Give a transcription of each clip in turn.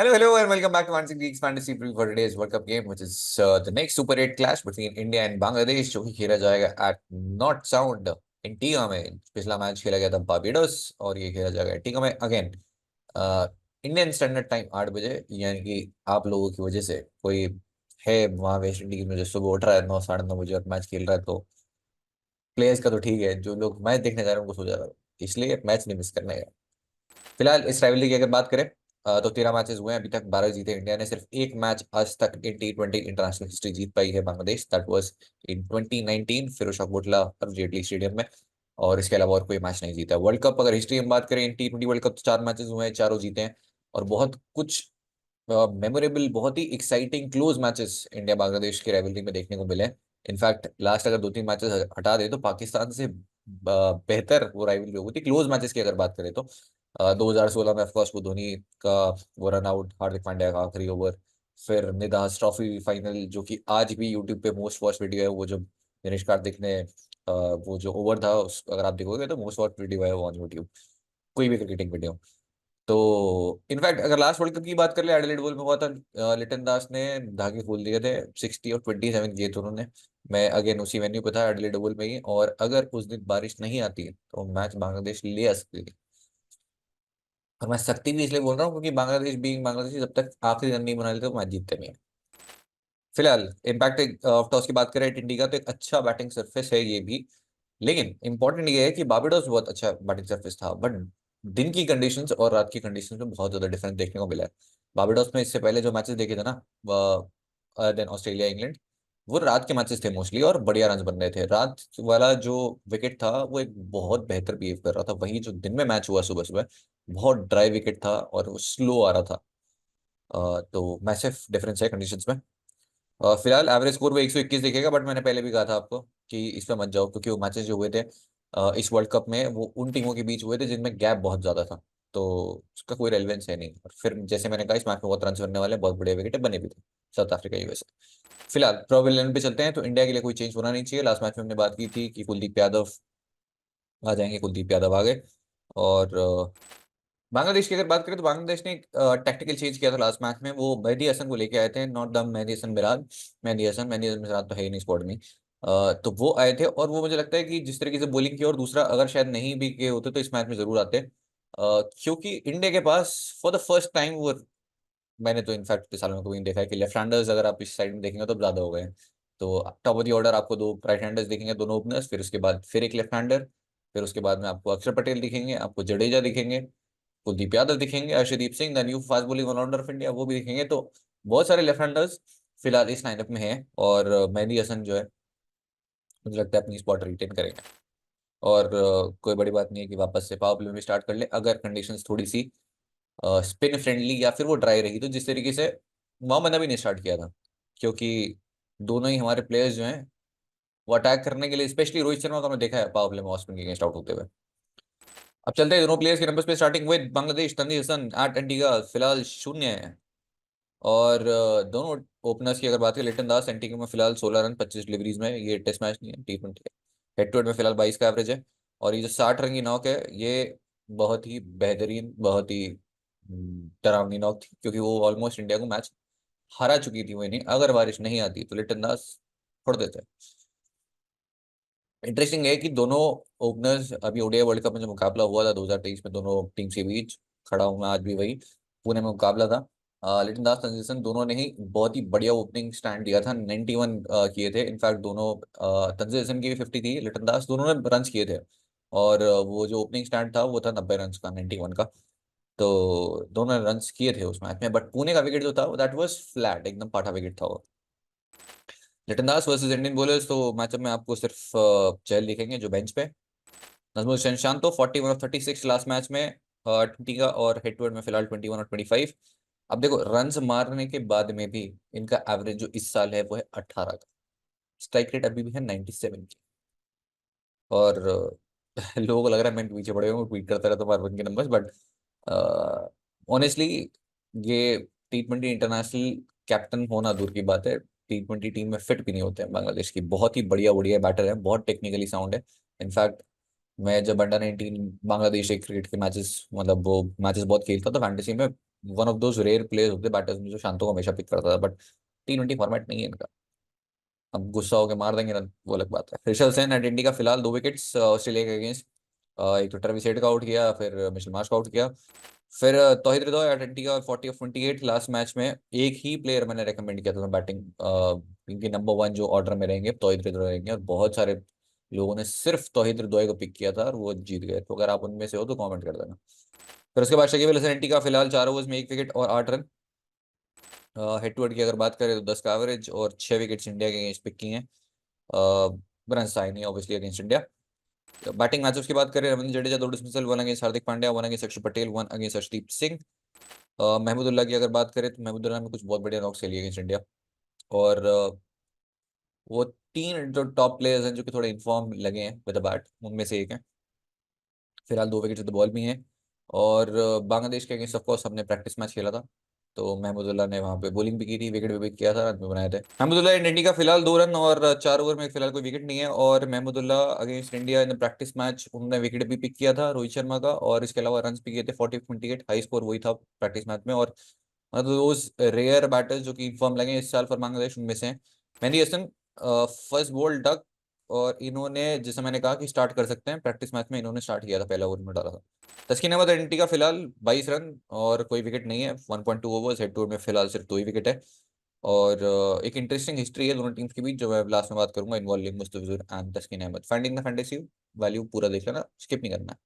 Hello, and welcome back to Fantasy League's fantasy preview for today's World Cup game, which is the next Super 8 clash between India and Bangladesh, जो कि खेला जाएगा at Not Sound Antigua में। पिछला match खेला गया था Barbados और ये खेला जाएगा एंटीगा में अगेन इंडियन स्टैंडर्ड टाइम 8 बजे। यानी कि आप लोगों की वजह से कोई है वहाँ वेस्ट इंडीज में जो सुबह उठ रहा है 9 साढ़े 9 बजे और मैच खेल रहा है, तो प्लेयर्स का तो ठीक है, जो लोग मैच देखने जा रहे हैं उनको सो जा रहा है, इसलिए मैच नहीं मिस करने का। फिलहाल इस राइवलरी की अगर बात करें तो 13 मैचेस हुए हैं अभी तक, 12 जीते इंडिया ने। सिर्फ एक मैच आज तक इन T20 इंटरनेशनल हिस्ट्री जीत पाई है Bangladesh, that was in 2019 Firoz Kotla Arun Jaitley stadium में। और इसके अलावा और कोई मैच नहीं जीता। वर्ल्ड कप अगर हिस्ट्री में बात करें इन T20 वर्ल्ड कप, तो 4 मैचेस हुए हैं, चारों जीते हैं। और बहुत कुछ मेमोरेबल, बहुत ही exciting close matches India Bangladesh की राइवलरी में देखने को मिले। इनफैक्ट लास्ट अगर 2-3 मैचेस हटा दे तो पाकिस्तान से बेहतर वो राइवलरी हो गई थी क्लोज मैचेस की अगर बात करें तो। 2016 में ऑफकोर्स वो धोनी का वो रन आउट, हार्दिक पांड्या का आखिरी ओवर, फिर निदास ट्रॉफी फाइनल जो कि आज भी यूट्यूब पे मोस्ट वॉच वीडियो है, वो जो दिनेश कार्तिक ने वो जो ओवर था अगर आप देखोगे तो मोस्ट वॉच वीडियो है वो ऑन यूट्यूब, कोई भी क्रिकेटिंग वीडियो। तो इनफैक्ट अगर लास्ट वर्ल्ड कप की बात कर ले, एडिलेड ओवल में हुआ था, लिटन दास ने धागे खोल दिए थे, 60 और 27 किए थे उन्होंने। मैं अगेन उसी वेन्यू पे था एडिलेड ओवल में ही, और अगर उस दिन बारिश नहीं आती तो मैच बांग्लादेश ले आ सकती थी। और मैं सकती भी इसलिए बोल रहा हूँ क्योंकि बांग्लादेश बीइंग बांग्लादेश जब तक आखिरी रन नहीं बना लेते तो मैच जीतते नहीं है। फिलहाल इम्पैक्ट ऑफ टॉस की बात करें इंडिया का, तो एक अच्छा बैटिंग सरफेस है ये भी। लेकिन इंपॉर्टेंट ये है कि बार्बाडोस बहुत अच्छा बैटिंग सरफेस था, बट दिन की कंडीशंस और रात की कंडीशंस में बहुत ज्यादा डिफरेंस देखने को मिला है। बार्बाडोस में इससे पहले जो मैचेस देखे थे ना, देन ऑस्ट्रेलिया इंग्लैंड, वो रात के मैचेस थे मोस्टली और बढ़िया रन बन रहे थे। रात वाला जो विकेट था वो एक बहुत बेहतर बिहेव कर रहा था, वहीं जो दिन में मैच हुआ सुबह सुबह, बहुत ड्राई विकेट था और वो स्लो आ रहा था। तो मैसिव डिफरेंस है कंडीशंस में। फिलहाल एवरेज स्कोर वो 121 दिखेगा, बट मैंने पहले भी कहा था आपको कि इस पे मत जाओ क्योंकि वो मैचेस जो हुए थे इस वर्ल्ड कप में वो उन टीमों के बीच हुए थे जिनमें गैप बहुत ज्यादा था, तो उसका कोई रेलेवेंस है नहीं। और फिर जैसे मैंने कहा इस मैच में बहुत रन बनने वाले हैं, बहुत बड़े विकेट बने भी थे साउथ अफ्रीका यूएसए। फिलहाल प्रोबेबल 11 पे चलते हैं, तो इंडिया के लिए कोई चेंज होना नहीं चाहिए। लास्ट मैच में हमने बात की थी कि कुलदीप यादव आ जाएंगे, कुलदीप यादव आ गए। और बांग्लादेश की अगर बात करें तो बांग्लादेश ने एक टैक्टिकल चेंज किया था लास्ट मैच में, वो मेहदी हसन को लेके आए थे, नॉट द मेहदी हसन मिराज, मेहदी हसन मिराज तो है ही नहीं स्क्वाड में। तो वो आए थे और वो मुझे लगता है कि जिस तरीके से बॉलिंग की, और दूसरा अगर शायद नहीं भी किए होते तो इस मैच में जरूर आते। क्योंकि इंडिया के पास फॉर द फर्स्ट टाइम वो, मैंने तो इनफैक्ट पिछले साल में कभी नहीं देखा है कि लेफ्ट हैंडर्स अगर आप इस साइड में देखेंगे तो ज्यादा हो गए हैं। तो टॉप ऑफ द ऑर्डर आपको दो राइट हैंडर्स दिखेंगे, दोनों ओपनर्स, फिर उसके बाद फिर एक लेफ्ट हैंडर, फिर उसके बाद में आपको अक्षर पटेल दिखेंगे, आपको जडेजा दिखेंगे, कुलदीप यादव दिखेंगे, Arshdeep Singh, the new fast bowling allrounder of India वो भी दिखेंगे। तो बहुत सारे लेफ्ट हैंडर्स फिलहाल इस लाइनअप में हैं। और मेहदी हसन जो है मुझे लगता है अपनी स्पॉट रिटेन करेंगे। और कोई बड़ी बात नहीं है कि वापस से पावर प्ले में स्टार्ट कर ले अगर कंडीशंस थोड़ी सी स्पिन फ्रेंडली या फिर वो ड्राई रही, तो जिस तरीके से मोहम्मद नबी ने स्टार्ट किया था। क्योंकि दोनों ही हमारे प्लेयर्स जो हैं वो अटैक करने के लिए, स्पेशली रोहित शर्मा को हमने देखा है पावर प्ले में ऑफ स्पिन के अगेंस्ट आउट होते हुए। अब चलते हैं दोनों प्लेयर्स के नंबर्स पे, starting with Bangladesh, Tanvir Hasan at Antigua फिलहाल 0 है। और दोनों ओपनर्स की अगर बात करें, लिटन दास एंटीगा में फिलहाल 16 रन 25 डिलीवरीज में, ये टेस्ट मैच नहीं है T20 है। हेड टू हेड में फिलहाल 22 का एवरेज है। और ये जो 60 रन की नॉक है, ये बहुत ही बेहतरीन, बहुत ही डरावनी नॉक थी, क्योंकि वो ऑलमोस्ट इंडिया को मैच हरा चुकी थी। वो नहीं, अगर बारिश नहीं आती तो लिटन दास छोड़ देते। इंटरेस्टिंग है कि दोनों ओपनर्स अभी ओडीआई वर्ल्ड कप में जो मुकाबला हुआ था 2023 में दोनों टीम के बीच, खड़ा हूं मैं आज भी वही, पुणे में मुकाबला था। लिटन दास तंजीसन दोनों ने ही बहुत ही बढ़िया ओपनिंग स्टैंड दिया था, 91 किए थे। इनफैक्ट दोनों तंजीसन की भी 50 थी, लिटन दास दोनों ने रन किए थे। और वो जो ओपनिंग स्टैंड था वो था 90 रन का, 91 का। तो दोनों ने रन किए थे उस मैच में, बट पुणे का विकेट जो था दैट वाज फ्लैट, एकदम पाठा विकेट था वो। लिटन दास वर्सेस इंडियन बॉलर्स, तो मैचअप में आपको सिर्फ चहल दिखेंगे जो बेंच पे। नजमुल शांतो 41 और 36 लास्ट मैच में 20 का, और हेड टू हेड में फिलहाल 21 और 25। अब देखो रन्स मारने के बाद में भी इनका एवरेज जो इस साल है वो है 18 का, स्ट्राइक रेट अभी भी है 97 की। और लोगों को लग रहा है मैं पीछे पड़े हूँ, ट्वीट करता रहता हूँ बार के नंबर्स, बट ऑनेस्टली ये T20 इंटरनेशनल कैप्टन होना दूर की बात है, T20 टीम में फिट भी नहीं होते हैं। बांग्लादेश की बहुत ही बढ़िया बढ़िया बैटर है, बहुत टेक्निकली साउंड है। इनफैक्ट मैं जब अंडर 19 बांग्लादेश एक क्रिकेट के मैचेस, मतलब वो मैचेस बहुत खेलता था फैंटेसी में, one of those rare players होते बैटर्स में जो शांतों को हमेशा पिक करता था, बट T20 फॉर्मेट नहीं है इनका। अब गुस्सा होकर मार देंगे रन, वो अलग बात है। ऋषभ सेन एट इंडी का फिलहाल 2 विकेट्स ऑस्ट्रेलिया के अगेंस्ट। एक तो ट्रेविस हेड का आउट किया, फिर मिशेल मार्श का आउट किया, फिर तौहिद हृदय एट इंडी का 40 of 28 लास्ट मैच में। एक ही प्लेयर मैंने रेकमेंड किया था बैटिंग, क्योंकि नंबर 1 जो ऑर्डर में रहेंगे तौहिद हृदय रहेंगे, और बहुत सारे लोगों ने सिर्फ तौहिद हृदय को पिक किया था और वो जीत गए। तो अगर आप उनमें से हो तो कमेंट कर देना। फिर उसके बाद शकीब अल हसन एंटी का फिलहाल 4 ओवर्स में 1 विकेट और 8 रन। हेड टू हेड की अगर बात करें तो 10 का एवरेज और 6 विकेट्स इंडिया के अगेंस्ट पिक किए हैं। रन साइन है obviously against India. Batting matchups की बात करें, Ravindra Jadeja 2 dismissal, 1 against Hardik Pandya, 1 against अक्षर पटेल, 1 अगेंस्ट अर्शदीप सिंह। महमूदुल्लाह की अगर बात करें तो महमूदुल्लाह ने कुछ बहुत बढ़िया नॉक्स खेली अगेंस्ट इंडिया। और वो 3 जो टॉप प्लेयर्स हैं जो कि थोड़े इन्फॉर्म लगे हैं विद द बैट, उनमें से एक है। फिलहाल 2 विकेट विद द बॉल भी हैं। और बांग्लादेश के अगेंस्ट ऑफकोर्स हमने प्रैक्टिस मैच खेला था, तो महमूदुल्लाह ने वहाँ पे बॉलिंग भी की थी, विकेट भी पिक किया था, रन भी बनाए थे। महमूदुल्लाह इन इंडिया का फिलहाल 2 रन और 4 ओवर में फिलहाल कोई विकेट नहीं है। और Mahmudullah against India in practice match उन्होंने विकेट भी पिक किया था रोहित शर्मा का, और इसके अलावा रन भी किए थे 40 of 28, हाई स्कोर वही था प्रैक्टिस मैच में। और दोज रेयर बैटर्स जो कि फॉर्म लगे इस साल फॉर बांग्लादेश, उनमें से हैं Mehidy Hasan, first ball duck. और इन्होंने, जैसे मैंने कहा कि स्टार्ट कर सकते हैं, प्रैक्टिस मैच में इन्होंने स्टार्ट किया था, पहला ओवर में डाला था। तस्कीन अहमद एंटी का फिलहाल 22 रन और कोई विकेट नहीं है, 1.2 ओवर्स। हेड टू हेड में फिलहाल सिर्फ 2 ही विकेट है। और एक इंटरेस्टिंग हिस्ट्री है दोनों टीम्स के बीच, जो मैं लास्ट में बात करूंगा, involving Mustafizur and Taskin Ahmed. Finding the fantasy value पूरा देख लेना, स्किप नहीं करना है।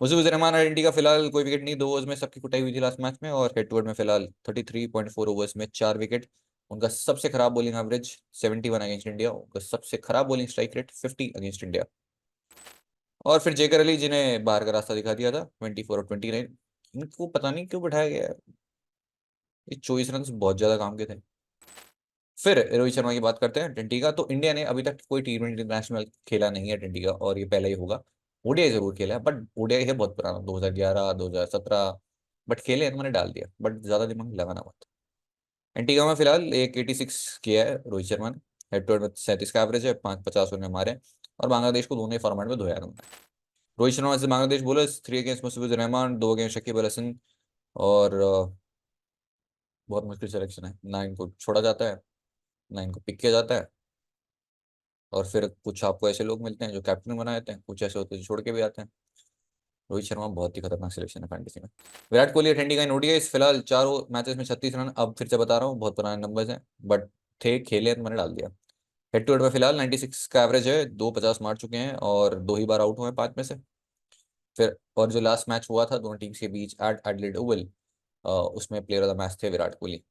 मुस्तफिजुर रहमान एंटी का फिलहाल कोई विकेट नहीं, 2 ओवर्स में सबकी कुटाई हुई थी लास्ट मैच में। और हेड टू हेड में फिलहाल 33.4 ओवर्स में 4 विकेट। उनका सबसे खराब बॉलिंग एवरेज 71 अगेंस्ट इंडिया, उनका सबसे खराब bowling strike rate 50 against India. और फिर जेकर अली, जिन्हें बाहर का रास्ता दिखा दिया था, 24 और 29। इनको पता नहीं क्यों बैठाया गया है, ये 24 रन बहुत ज्यादा काम के थे। फिर रोहित शर्मा की बात करते हैं टी का। तो इंडिया ने अभी तक कोई T20 इंटरनेशनल खेला नहीं है टी का, और ये पहला ही होगा। ओडीआई जरूर खेला है, बट ओडीआई है बहुत पुराना, 2011 2017, बट खेले हैं तो मैंने डाल दिया, बट ज्यादा दिमाग लगाना मत। एंटीगा में फिलहाल एक 86 किया है रोहित शर्मा ने। हेड टू हेड में 37 का एवरेज है, 5 50 रन मारे। और बांग्लादेश को दोनों ही फॉर्मेट में धोया उन्होंने। रोहित शर्मा से Bangladesh bowlers 3 against Mustafizur Rahman, 2 against Shakib Al Hasan. और बहुत मुश्किल सिलेक्शन है ना, इनको छोड़ा जाता है ना इनको पिक किया जाता है। और फिर कुछ आपको ऐसे लोग मिलते हैं जो कैप्टन बना देते हैं, कुछ ऐसे होते हैं जो छोड़ के भी आते हैं। रोहित शर्मा बहुत ही खतरनाक सिलेक्शन है फैंटेसी में। विराट कोहली अटेंडी का ओडीआई फिलहाल 4 मैचेस में 36 रन। अब फिर से बता रहा हूँ, बहुत पुराने नंबर्स हैं, बट थे खेले तो मैंने डाल दिया। हेड टू हेड में फिलहाल 96 का एवरेज है, 2 50 मार चुके हैं और 2 ही बार आउट हुए हैं 5 में से। फिर और जो लास्ट मैच हुआ था दोनों टीम्स के बीच एट एडिलेड ओवल, उसमें प्लेयर ऑफ द मैच थे विराट कोहली।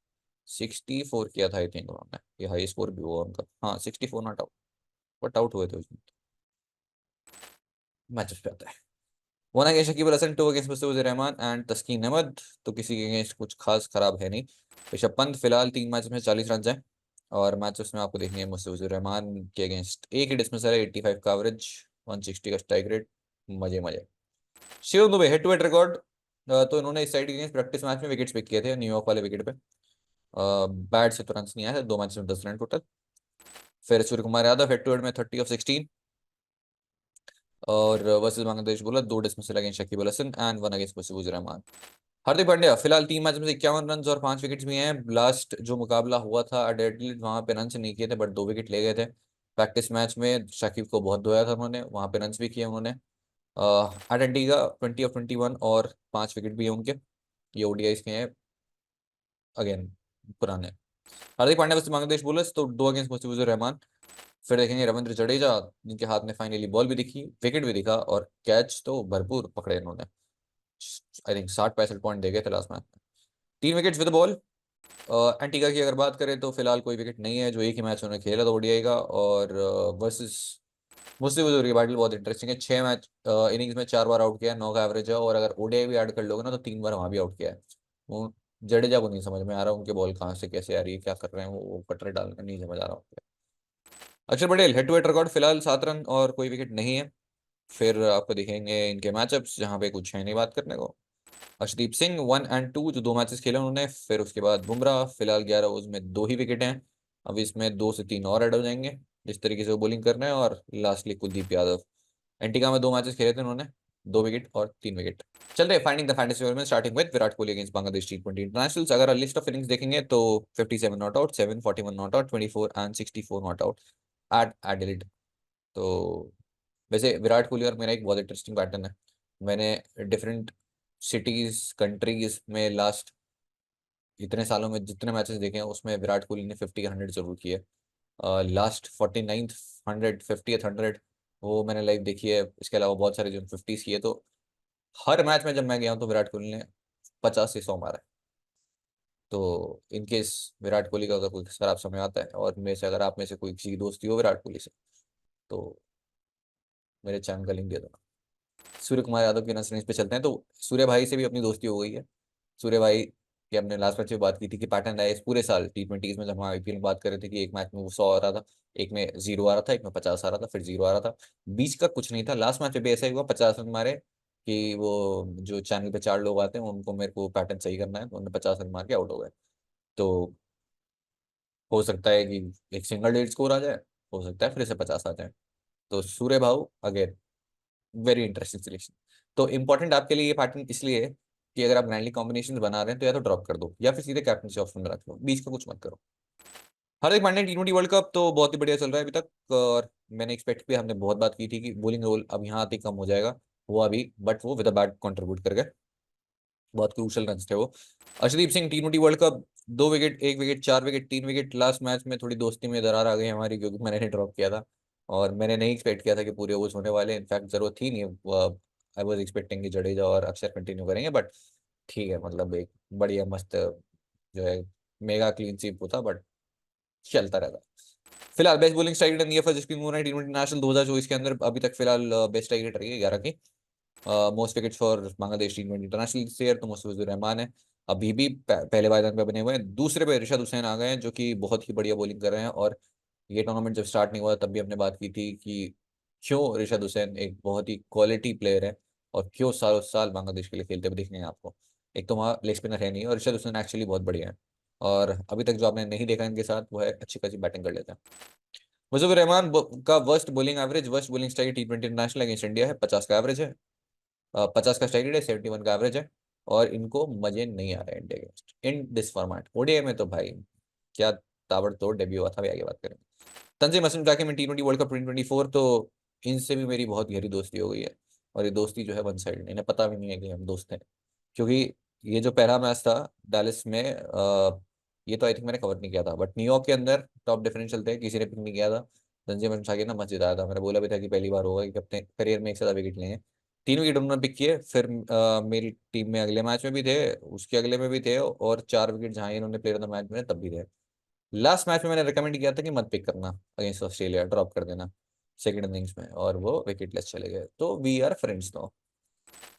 64 किया था आई थिंक उन्होंने, ये हाई स्कोर भी हुआ उनका। हाँ 64 नॉट आउट, बट आउट हुए थे उसमें। मैचेस पे आता है। One against Shakib Al Hasan, 2 against Mustafizur Rahman and Taskin Ahmed. तो किसी के अगेंस्ट कुछ खास खराब है नहीं। ऋषभ पंत फिलहाल 3 मैच में 40 रन हैं। और मैच उसमें आपको देखनी है मुस्तफिजुर रहमान के अगेंस्ट एक ही डिसमिसल है, 85 का एवरेज, 160 का स्ट्राइक रेट। मजे मजे। Shivam Dube head to head record. तो इन्होंने इस साइड के अगेंस्ट प्रैक्टिस मैच में विकेट्स पिक किए थे न्यूयॉर्क वाले विकेट पे। बैट से तो रन नहीं आए थे, 2 मैच में 10 रन टोटल। फिर Surya Kumar Yadav head to head में 30 of 16। और वर्सेस बांग्लादेश बोला 2 dismissal against Shakib Al Hasan and 1 against Mustafizur Rahman. Hardik Pandya फिलहाल 3 मैच में से 51 रन और 5 विकेट्स भी हैं। लास्ट जो मुकाबला हुआ था एडिलेड, वहां पे रन नहीं किए थे, बट 2 विकेट ले गए थे। प्रैक्टिस मैच में शकीब को बहुत धोया था उन्होंने, वहां पे रन भी किए उन्होंने। एंटीगा 20 of 21 और 5 विकेट भी है उनके। ये ओडीआई के हैं अगेन, पुराने। हार्दिक पांड्या वैसे बांग्लादेश बोलर्स तो 2 अगेंस्ट मुस्तफिजुर रहमान। फिर देखेंगे रविंद्र जडेजा, जिनके हाथ में फाइनली बॉल भी दिखी, विकेट भी दिखा, और कैच तो भरपूर पकड़े इन्होंने। आई थिंक 60 65 पॉइंट दे गए थे लास्ट मैच में। 3 विकेट्स विद बॉल। एंटीगा की अगर बात करें तो फिलहाल कोई विकेट नहीं है, जो एक ही मैच उन्होंने खेला था ओडीआई का। और वर्सेस मुस्तफिजुर की बैटल बहुत इंटरेस्टिंग है। 6 मैच इनिंग्स में 4 बार आउट किया है, 9 का एवरेज है। और अगर ओडीआई भी ऐड कर लोगे ना तो 3 बार वहां भी आउट किया है। वो जडेजा को नहीं समझ में आ रहा उनके बॉल कहाँ से कैसे आ रही है, क्या कर रहे हैं वो कटरे डालने नहीं समझ आ रहा उनके। Axar Patel head to head record फिलहाल 7 रन और कोई विकेट नहीं है। फिर आपको दिखेंगे इनके मैचअप्स जहाँ पे कुछ है नहीं बात करने को। अर्शदीप सिंह 1 and 2 जो 2 मैचेस खेले उन्होंने। फिर उसके बाद बुमराह फिलहाल 11 ओवर्स में 2 ही विकेट हैं। अब इसमें 2 से 3 और ऐड हो जाएंगे जिस तरीके से वो बॉलिंग कर रहे हैं। और लास्टली कुलदीप यादव, एंटीगा में 2 मैचेस खेले थे उन्होंने। 2 विकेट और 3 विकेट। चल रहे फाइंडिंग द फैंटेसी में, starting with Virat Kohli against Bangladesh T20 internationals. अगर लिस्ट ऑफ इनिंग्स देखेंगे तो 57 not out, 741 not out, 24 and 64 not out at Adelaide. तो वैसे विराट कोहली और मेरा एक बहुत इंटरेस्टिंग पैटर्न है। मैंने डिफरेंट सिटीज कंट्रीज में लास्ट इतने सालों में जितने मैचेस देखे हैं उसमें विराट कोहली ने 50 100 जरूर किए। लास्ट 49th 100, 50th 100 वो मैंने लाइव देखी है। इसके अलावा बहुत सारे जो 50s किए। तो हर मैच में जब मैं गया हूँ तो विराट कोहली ने 50 से 100 मारा है। तो इन केस विराट कोहली का अगर कोई खराब समय आता है और मेरे से अगर आप में से कोई किसी की दोस्ती हो विराट कोहली से तो मेरे चैनल का लिंक दे देना। सूर्य कुमार यादव के नसरीज पे चलते हैं। तो सूर्य भाई से भी अपनी दोस्ती हो गई है। सूर्य भाई की हमने लास्ट मैच में बात की थी कि पैटर्न है इस पूरे साल T20 में। जब हम आईपीएल में बात कर रहे थे कि एक मैच में वो 100 आ रहा था, एक में 0 आ रहा था, एक में 50 आ रहा था, फिर 0 आ रहा था, बीच का कुछ नहीं था। लास्ट मैच में भी ऐसा ही हुआ, 50 रन मारे कि वो जो चैनल पे 4 लोग आते हैं उनको मेरे को पैटर्न सही करना है, तो उन्होंने 50 रन मार के आउट हो गए। तो हो सकता है कि एक सिंगल डेट स्कोर आ जाए, हो सकता है फिर से 50 आ जाए। तो सूर्य भाऊ अगेन वेरी इंटरेस्टिंग सिलेक्शन। तो इंपॉर्टेंट आपके लिए ये पैटर्न इसलिए है कि अगर आप ग्रैंडली कॉम्बिनेशन बना रहे हैं तो या तो ड्रॉप कर दो या फिर सीधे कैप्टनसी ऑप्शन में रख लो, बीच का कुछ मत करो। Hardik Pandya T20 world cup तो बहुत ही बढ़िया चल रहा है अभी तक। और मैंने एक्सपेक्ट किया, हमने बहुत बात की थी कि बॉलिंग रोल अब यहाँ आते ही कम हो जाएगा। वो अभी बट वो विद अ बैट कंट्रीब्यूट कर गए। बहुत क्रूशल रन थे वो। Arshdeep Singh T20 world cup 2 wicket, 1 wicket, 4 wicket, 3 wicket. Last match में थोड़ी दोस्ती में दरार आ गई हमारी क्योंकि मैंने ड्रॉप किया था और मैंने नहीं एक्सपेक्ट किया था कि पूरे ओवर्स होने वाले। इनफैक्ट जरूरत थी नहीं। आई वॉज एक्सपेक्टिंग कि जडेजा और अक्षर कंटिन्यू करेंगे, बट ठीक है, मतलब एक बढ़िया मस्त जो है मेगा क्लीन स्वीप होता, बट चलता रहता। फिलहाल बेस्ट बॉलिंग स्ट्राइक रेट है जसप्रीत बुमराह T20 नेशनल 2024 के अंदर अभी तक फिलहाल बेस्ट स्ट्राइक रेट रही है 11 की। Most wicket for Bangladesh T20 international share तो मुस्तफिजुर रहमान है। अभी भी पहले पायदान पे बने हुए हैं। दूसरे पे रिशाद हुसैन आ गए हैं जो कि बहुत ही बढ़िया बॉलिंग कर रहे हैं। और ये टूर्नामेंट जब स्टार्ट नहीं हुआ तब भी हमने बात की थी कि क्यों रिशाद हुसैन एक बहुत ही क्वालिटी प्लेयर है और क्यों सालों साल बांग्लादेश के लिए खेलते हुए दिखने हैं आपको। एक तो वहाँ लेग स्पिनर है नहीं और रिशाद हुसैन एक्चुअली बहुत बढ़िया है। और अभी तक जो आपने नहीं देखा इनके साथ वो है अच्छी खासी बैटिंग कर लेते हैं। मुजीबुर रहमान का worst bowling average, worst bowling strike T20 international against India है, 50 का एवरेज है। 50 का स्ट्राइक रेट है, 71 का एवरेज है। और इनको मजे नहीं आ रहे इंडिया के इन दिस फॉर्मेट। ओडीआई में तो भाई क्या ताबड़तोड़ डेब्यू हुआ था, भाई आगे बात करेंगे। तंजीम हसन जाकिर में T20 वर्ल्ड कप 2024 तो इनसे भी मेरी बहुत गहरी दोस्ती हो गई है। और ये दोस्ती जो है वन साइड, इन्हें पता भी नहीं है कि हम दोस्त हैं। क्योंकि ये जो पहला मैच था डैलिस में, ये तो आई थिंक मैंने कवर नहीं किया था, बट न्यूयॉर्क के अंदर टॉप डिफरेंशियल थे, किसी ने पिक नहीं किया था। तंजीम हसन जाकिर ने मस्जिद आया था, मैंने बोला भी था कि पहली बार होगा कि अपने करियर में एक से ज्यादा विकेट लेंगे। 3 विकेट उन्होंने पिक किए। फिर मेरी टीम में अगले मैच में भी थे, उसके अगले में भी थे, और 4 विकेट जहां इन्होंने प्लेयर ऑफ द मैच में तब भी थे। लास्ट मैच में मैंने रिकमेंड किया था कि मत पिक करना अगेंस्ट ऑस्ट्रेलिया, ड्रॉप कर देना सेकंड इनिंग्स में, और वो विकेटलेस चले गए। तो वी आर फ्रेंड्स नाउ।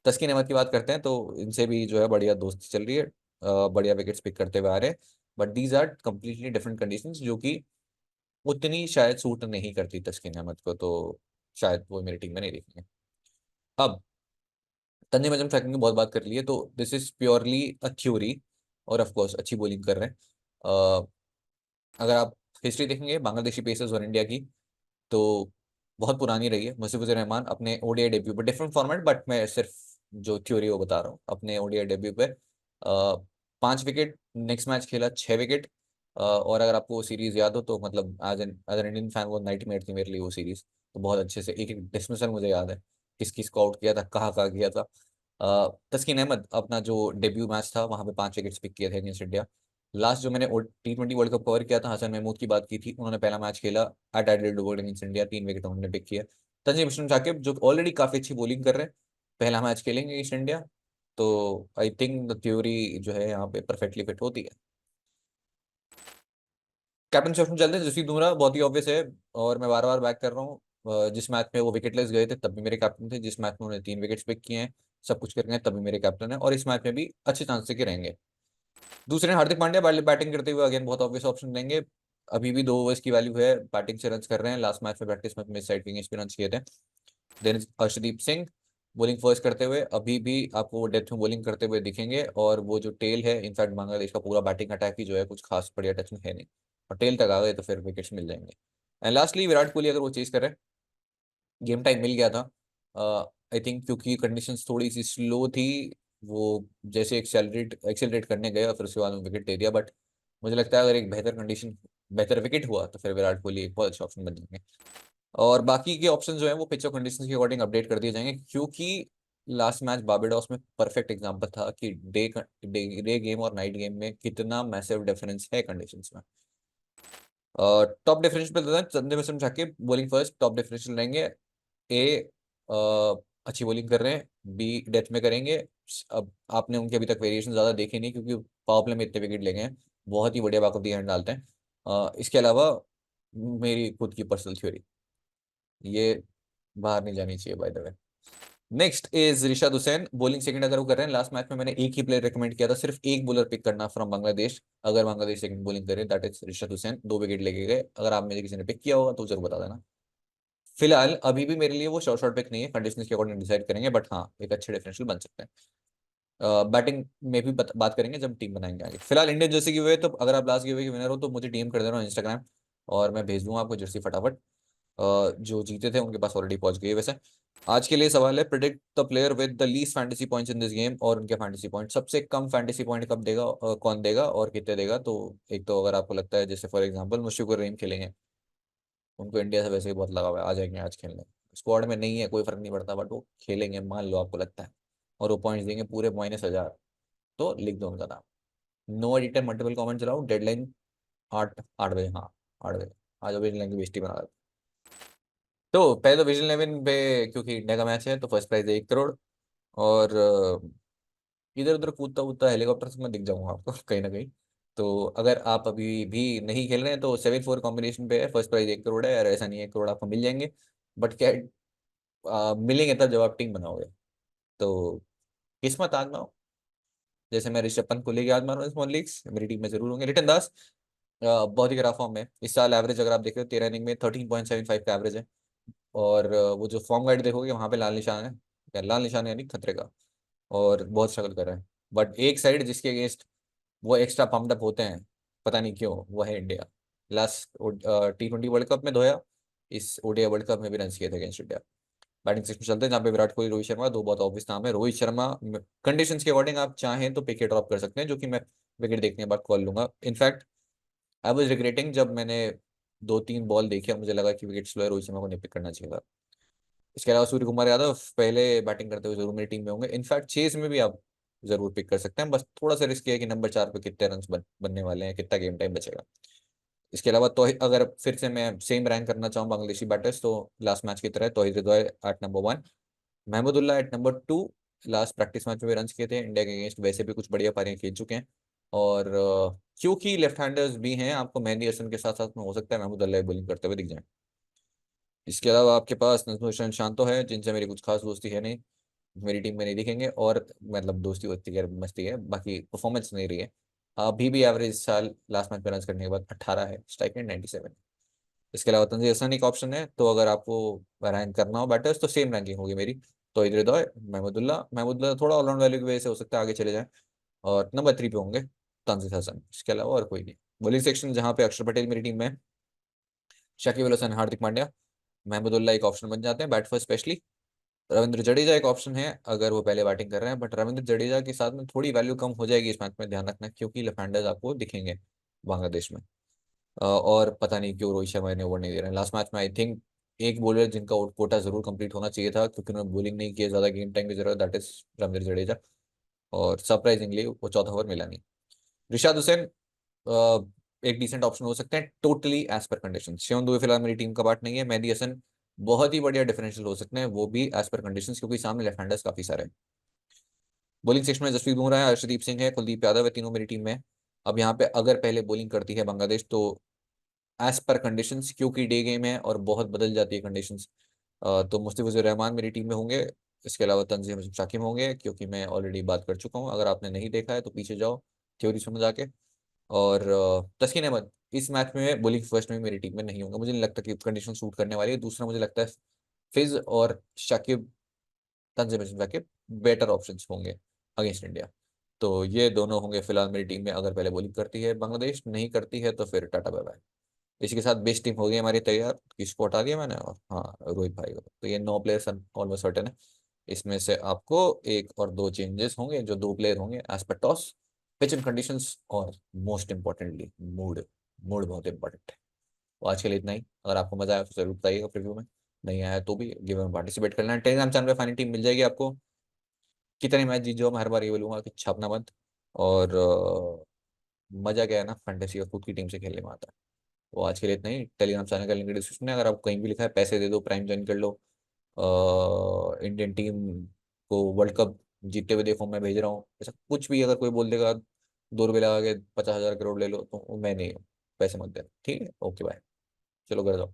तस्कीन अहमद की बात करते हैं तो इनसे भी जो है बढ़िया दोस्ती चल रही है। बढ़िया विकेट्स पिक करते हुए आ रहे हैं। But these are completely different conditions जो कि उतनी शायद सूट नहीं करती तस्कीन अहमद को, तो शायद वो मेरी टीम में नहीं दिखेंगे। अब तंजीम अजम ट्रैकिंग की बहुत बात कर ली है तो this is purely a theory. और ऑफ कोर्स अच्छी बॉलिंग कर रहे हैं। अगर आप हिस्ट्री देखेंगे बांग्लादेशी पेसर्स और इंडिया की तो बहुत पुरानी रही है। मुस्तफिजुर रहमान अपने ओडीआई डेब्यू पे, डिफरेंट फॉर्मेट बट मैं सिर्फ जो थ्योरी वो बता रहा हूँ, अपने ओडीआई डेब्यू पे 5 विकेट, नेक्स्ट मैच खेला 6 विकेट। और अगर आपको वो सीरीज याद हो तो मतलब एज एन इंडियन फैन वो नाइटमेयर थी मेरे लिए वो सीरीज। तो बहुत अच्छे से एक एक डिसमिसल मुझे याद है, किस किस को आउट किया था, कहाँ कहाँ किया था। तस्कीन अहमद अपना जो डेब्यू मैच था वहां पे 5 विकेट्स पिक किए थे अगेंस्ट इंडिया। लास्ट जो मैंने T20 वर्ल्ड कप कवर किया था, हसन महमूद की बात की थी, उन्होंने पहला मैच खेला at Adelaide Oval against India, 3 wicket उन्होंने पिक किया। तंजीम हसन साकिब जो ऑलरेडी काफी अच्छी बॉलिंग कर रहे हैं, पहला मैच खेलेंगे अगेंस्ट इंडिया। तो आई थिंक द थ्योरी जो है यहाँ पे परफेक्टली फिट होती है। कैप्टन ऑप्शन चलते हैं, जसप्रीत बुमराह बहुत ही ऑब्वियस है। और मैं बार बार बैक कर रहा हूँ, जिस मैच में वो विकेटलेस गए थे तब भी मेरे कैप्टन थे, जिस मैच में उन्होंने 3 विकेट्स पिक किए हैं, सब कुछ कर गए तब भी मेरे कैप्टन है, और इस मैच में भी अच्छे चांस के रहेंगे। दूसरे हार्दिक पांड्या बैटिंग करते हुए अगेन बहुत ऑब्वियस ऑप्शन देंगे। अभी भी 2 ओवर्स की वैल्यू है, बैटिंग से रन कर रहे हैं। लास्ट मैच में प्रैक्टिस में मिस साइड विंग पे रन किए थे। Then Arshdeep Singh bowling first करते हुए अभी भी आपको वो डेथ में बॉलिंग करते हुए दिखेंगे। और वो जो टेल है, इनफैक्ट बांग्लादेश का पूरा बैटिंग अटैक ही जो है कुछ खास बढ़िया टच में है नहीं, और टेल तक आ गए तो फिर विकेट्स मिल जाएंगे। एंड लास्टली विराट कोहली अगर वो चेज करे, गेम टाइम मिल गया था। आई थिंक क्योंकि कंडीशंस थोड़ी सी स्लो थी, वो जैसे एक्सेलरेट करने गए और फिर उसके बाद में विकेट दे दिया। बट मुझे लगता है अगर एक बेहतर विकेट हुआ तो फिर विराट कोहली एक बहुत अच्छा ऑप्शन बन जाएंगे। और बाकी के ऑप्शन जो है वो पिच और कंडीशंस के अकॉर्डिंग अपडेट कर दिए जाएंगे, क्योंकि लास्ट मैच बारबाडोस में परफेक्ट एग्जांपल था कि डे गेम और नाइट गेम में कितना मैसिव डिफरेंस है कंडीशंस में। टॉप डिफरेंशियल पे देते हैं चंदे में समझा के। बॉलिंग फर्स्ट टॉप डिफरेंशियल रहेंगे। ए अच्छी बॉलिंग कर रहे हैं, बी डेथ में करेंगे। अब आपने उनके अभी तक वेरिएशन ज्यादा देखे नहीं, क्योंकि पावर प्ले में इतने विकेट ले गए हैं, बहुत ही बढ़िया बैक ऑफ दी हैंड डालते हैं। इसके अलावा मेरी खुद की पर्सनल थ्योरी, ये बाहर नहीं जानी चाहिए by the way. Next is Rishad Hussain. Bowling second अगर वो कर रहे हैं, लास्ट मैच में मैंने एक ही प्लेयर रिकमेंड किया था, सिर्फ एक बॉलर पिक करना फ्रॉम बांग्लादेश। अगर बांग्लादेश सेकंड बॉलिंग करे that is Rishad Hussain, 2 wicket लेके गए। अगर आप में से किसी ने पिक किया होगा तो जरूर बता देना। फिलहाल अभी भी मेरे लिए वो शॉर्ट शॉर्ट पिक नहीं है, कंडीशंस के अकॉर्डिंग डिसाइड करेंगे, बट हाँ एक अच्छे डिफरेंशियल बन सकते हैं। बैटिंग में भी बात करेंगे जब टीम बनाएंगे आगे। फिलहाल इंडियन जर्सी की हुए, तो अगर आप लास्ट गिवे के विनर हो तो मुझे डीएम कर देना इंस्टाग्राम, और मैं भेज दूंगा आपको जर्सी फटाफट। जो जीते थे उनके पास ऑलरेडी पहुंच गई है। वैसे आज के लिए सवाल है, predict the player with the least fantasy points in this game, और उनके फैंटेसी पॉइंट सबसे कम फैंटेसी पॉइंट कब देगा, कौन देगा और कितने देगा। तो एक तो अगर आपको लगता है जैसे फॉर एग्जांपल मुश्फिकुर रहीम खेलेंगे, उनको इंडिया से वैसे ही बहुत लगाव है, आ जाएंगे आज खेलने। स्क्वाड में नहीं है कोई फर्क नहीं पड़ता, बट वो खेलेंगे मान लो आपको लगता है, और वो पॉइंट्स देंगे पूरे -1000, तो लिख दो उनका नाम। नो एडिटर मल्टीपल कमेंट चलाओ। डेडलाइन 8 8 बजे, हाँ 8 बजे आज अभी लैंग्वेज बेइज्जती बना रहा। तो पहले तो विजन 11 पे, क्योंकि इंडिया का मैच है तो फर्स्ट प्राइज है 1 करोड़। और इधर उधर कूदता कूदता हेलीकॉप्टर से मैं दिख जाऊंगा आपको कहीं ना कहीं। तो अगर आप अभी भी नहीं खेल रहे हैं तो 7-4 कॉम्बिनेशन पे है, फर्स्ट प्राइज 1 करोड़ है। और ऐसा नहीं है 1 करोड़ आपको मिल जाएंगे, बट क्या मिलेंगे तब जब आप टीम बनाओगे। तो किस्मत आजमाओ, जैसे मैं ऋषभ पंत को लेके आज मारूंगा स्मॉल लीग्स, मेरी टीम में जरूर होंगे। लिटन दास बहुत ही खराब फॉर्म में इस साल। एवरेज अगर आप देख रहे हो 13 इनिंग में 13.75 का एवरेज है। और वो जो फॉर्म गाइड देखोगे वहां पे लाल निशान है, लाल निशान यानी खतरे का, और बहुत स्ट्रगल कर रहे हैं। बट एक साइड जिसके अगेंस्ट वो एक्स्ट्रा पम्प्ड अप होते हैं, पता नहीं क्यों, वो है India. Last T20 world cup में धोया, इस ओडीआई वर्ल्ड कप में भी रन किए थे अगेंस्ट इंडिया। बैटिंग सिक्स में चलते हैं, जहाँ पे विराट कोहली, रोहित शर्मा, दो बहुत ऑब्वियस नाम है। रोहित शर्मा कंडीशंस के अकॉर्डिंग आप चाहें तो विकेट ड्रॉप कर सकते हैं, जो कि मैं विकेट देखने के बाद कॉल लूंगा। इनफैक्ट आई वाज रिग्रेटिंग जब मैंने 2-3 बॉल देखी और मुझे लगा कि विकेट स्लो है, रोहित शर्मा को नहीं पिक करना चाहिए था। इसके अलावा सूर्य कुमार यादव पहले बैटिंग करते हुए जरूर मेरी टीम में होंगे। इनफैक्ट चेस में भी आप जरूर पिक कर सकते हैं, बस थोड़ा सा रिस्क है कि नंबर 4 पे कितने रन बनने वाले हैं, कितना गेम टाइम बचेगा। इसके अलावा तो अगर फिर से मैं सेम रैंक करना चाहूँ बांग्लादेशी बैटर्स, तो लास्ट मैच की तरह Towhid Hridoy at number 1, Mahmudullah at number 2। Last practice match में भी रन किए थे इंडिया के अगेंस्ट, वैसे भी कुछ बढ़िया पारियां खेल चुके हैं। और क्योंकि लेफ्ट हैंडर्स भी हैं, आपको मेहंदी हसन के साथ साथ में हो सकता है महमूदुल्लाह बॉलिंग करते हुए दिख जाए। इसके अलावा आपके पास नजमुल हसन शांतो है, जिनसे मेरी कुछ खास दोस्ती है नहीं, मेरी टीम में नहीं दिखेंगे। और मतलब दोस्ती वोस्ती है, मस्ती है, बाकी परफॉर्मेंस नहीं रही है। अभी भी एवरेज साल लास्ट मैच में रन करने के बाद 18 है, स्ट्राइक रेट 97। इसके अलावा तंजीर हसन एक ऑप्शन है, तो अगर आपको रैंक करना हो बैटर्स तो सेम रैंकिंग होगी मेरी। तो इधर हृदय, महमूदुल्लाह थोड़ा ऑलराउंड वैल्यू की वजह से हो सकता है आगे चले जाए। और नंबर 3 पे होंगे तंजीर हसन, इसके अलावा और कोई नहीं। बॉलिंग सेक्शन जहाँ पे अक्षर पटेल मेरी टीम में है, शकीब अल हसन, हार्दिक पांड्या, महमूदुल्लाह एक ऑप्शन बन जाते हैं bat first specially. Ravindra Jadeja एक ऑप्शन है अगर वो पहले बैटिंग कर रहे हैं, बट रविंद्र जडेजा के साथ में थोड़ी वैल्यू कम हो जाएगी इस मैच में, ध्यान रखना, क्योंकि लेफ्ट हैंडर्स आपको दिखेंगे बांग्लादेश में। और पता नहीं क्यों रोहित शर्मा इन्हें ओवर नहीं दे रहे हैं। लास्ट मैच में आई थिंक एक बॉलर जिनका कोटा जरूर कंप्लीट होना चाहिए था, क्योंकि उन्होंने बॉलिंग नहीं की, ज्यादा गेम टाइम की जरूरत, दैट इज रविंद्र जडेजा। और सरप्राइजिंगली वो चौथा ओवर मिला नहीं। रिशाद हुसैन एक डिसेंट ऑप्शन हो सकते हैं, totally as per condition. Shivam Dube फिलहाल मेरी टीम का पार्ट नहीं है। मेहदी हसन बहुत ही बढ़िया डिफरेंशियल हो सकते हैं, वो भी एज पर कंडीशंस, क्योंकि सामने लेफ्ट हैंडर्स काफी सारे हैं। बॉलिंग सेक्शन में जसप्रीत बुमराह है, अर्शदीप सिंह है, कुलदीप यादव है, तीनों मेरी टीम में है। अब यहाँ पे अगर पहले बॉलिंग करती है बांग्लादेश तो एज पर कंडीशंस, क्योंकि डे गेम है और बहुत बदल जाती है कंडीशंस, तो मुस्तफिजुर रहमान मेरी टीम में होंगे। इसके अलावा तंजीम शाकिब होंगे, क्योंकि मैं ऑलरेडी बात कर चुका हूँ, अगर आपने नहीं देखा है तो पीछे जाओ थ्योरी सुन जाके। और तस्कीन अहमद इस मैच में बॉलिंग फर्स्ट में मेरी टीम में नहीं होंगे, मुझे नहीं लगता कि कंडीशन सूट करने वाली है। दूसरा मुझे लगता है फिज और शाकिब, तंजीम शाकिब बेटर ऑप्शंस होंगे अगेंस्ट इंडिया। तो ये दोनों होंगे फिलहाल मेरी टीम में, अगर पहले बॉलिंग करती है बांग्लादेश, नहीं करती है तो फिर टाटा बाय बाय। इसी के साथ बेस्ट टीम हो गई हमारी तैयार, किसको हटा दिया मैंने, और हाँ रोहित भाई को, तो ये 9 प्लेयर्स ऑलमोस्ट सर्टेन है। इसमें से आपको एक और दो चेंजेस होंगे, जो दो प्लेयर होंगे as per toss, pitch and conditions, और मोस्ट इंपॉर्टेंटली मूड। मूड बहुत इंपॉर्टेंट है। तो आज के लिए इतना ही। अगर आपको मजा आया तो जरूर बताइएगा प्रीव्यू में, नहीं आया तो भी गेम में पार्टिसिपेट करना है। टेलीग्राम चैनल पे फाइनल टीम मिल जाएगी आपको। कितने मैच जीत जाओ, मैं हर बार ये बोलूंगा कि छापना मत। और मजा क्या है ना, फैंटेसी और खुद की टीम से खेलने में आता है। तो आज के लिए इतना ही। टेलीग्राम चैनल का लिंक डिस्क्रिप्शन में। अगर आप कहीं भी लिखा है पैसे दे दो प्राइम ज्वाइन कर लो, इंडियन टीम को वर्ल्ड कप जीतते हुए देखो, मैं भेज रहा हूँ, ऐसा कुछ भी अगर कोई बोल देगा 2 रुपये लगा के 50,000 करोड़ ले लो, तो मैं नहीं हूँ। पैसे मत देना, ठीक है, ओके बाय। चलो घर जाओ।